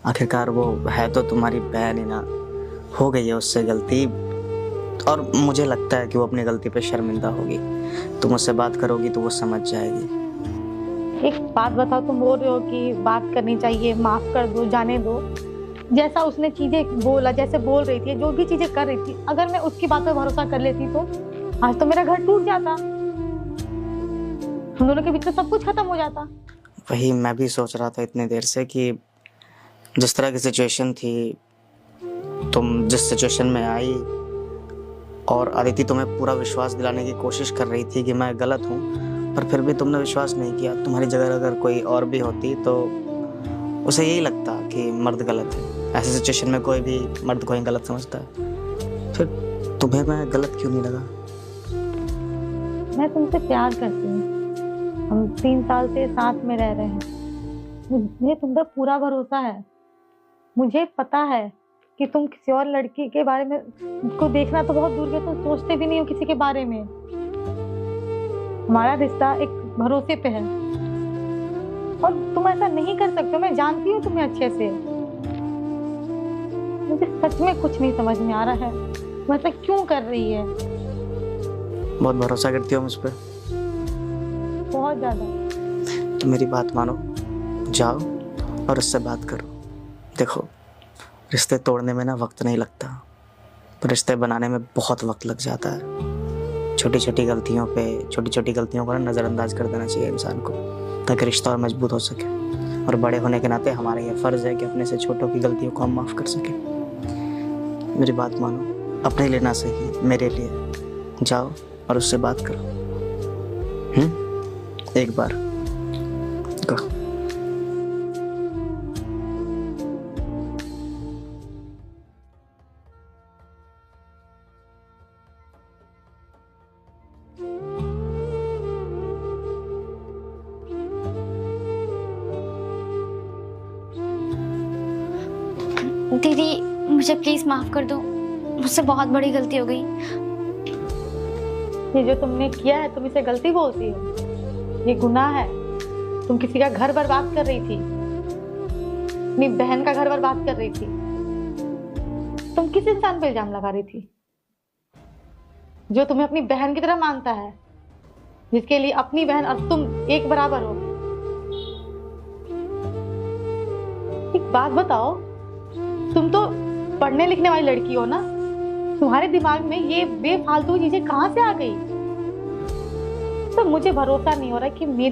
आखिरकार वो है तो तुम्हारी बहन ही ना। हो गई है उससे गलती, और मुझे लगता है कि वो अपनी गलती पे शर्मिंदा होगी। तुम उससे बात करोगी तो वो समझ जाएगी। एक बात बताओ, तुम बोल रहे हो कि बात करनी चाहिए, माफ कर दो, जाने दो। जैसा उसने चीजें बोला, जैसे बोल रही थी, जो भी चीजें कर रही थी, अगर मैं उसकी बात पर भरोसा कर लेती तो आज तो मेरा घर टूट जाता, हम दोनों के बीच में सब कुछ खत्म हो जाता। वही मैं भी सोच रहा था इतनी देर से कि जिस तरह की सिचुएशन थी, तुम जिस सिचुएशन में आई, और अदिति तुम्हें पूरा विश्वास दिलाने की कोशिश कर रही थी कि मैं गलत हूँ, पर फिर भी तुमने विश्वास नहीं किया। तुम्हारी जगह अगर कोई और भी होती तो उसे यही लगता कि मर्द गलत है। ऐसी सिचुएशन में कोई भी मर्द को ही गलत समझता है। फिर तुम्हें मैं गलत क्यों नहीं लगा? मैं तुमसे प्यार करती हूँ, हम 3 साल से साथ में रह रहे हैं, मुझे तुम पर पूरा भरोसा है। मुझे पता है कि तुम किसी और लड़की के बारे में को देखना तो बहुत दूर के, तुम सोचते भी नहीं हो किसी के बारे में। हमारा रिश्ता एक भरोसे पे है और तुम ऐसा नहीं कर सकते हो। मैं जानती हूँ तुम्हें अच्छे से। मुझे सच में कुछ नहीं समझ में आ रहा है, मैं ऐसा क्यों कर रही है। बहुत भरोसा करती हो मुझ पर? बहुत ज्यादा। तो मेरी बात मानो, जाओ और उससे बात करो। देखो, रिश्ते तोड़ने में ना वक्त नहीं लगता, पर रिश्ते बनाने में बहुत वक्त लग जाता है। छोटी छोटी गलतियों को ना नज़रअंदाज कर देना चाहिए इंसान को, ताकि रिश्ता और मजबूत हो सके। और बड़े होने के नाते हमारा यह फ़र्ज़ है कि अपने से छोटों की गलतियों को हम माफ़ कर सकें। मेरी बात मानो, अपने लिए ना सही, मेरे लिए जाओ और उससे बात करो। एक बार कहो। दीदी, मुझे प्लीज माफ कर दो, मुझसे बहुत बड़ी गलती हो गई। ये जो तुमने किया है, तुम इसे गलती बोलती हो? ये गुनाह है। तुम किसी का घर बर्बाद कर रही थी, अपनी बहन का घर बर्बाद कर रही थी। तुम किस इंसान पे इल्जाम लगा रही थी जो तुम्हें अपनी बहन की तरह मानता है, जिसके लिए अपनी बहन और तुम एक बराबर हो? एक बात बताओ, तुम तो पढ़ने लिखने वाली लड़की हो ना, तुम्हारे दिमाग में ये बेफालतू चीजें कहां से आ गई? तो मुझे भरोसा नहीं हो रहा कि मेरी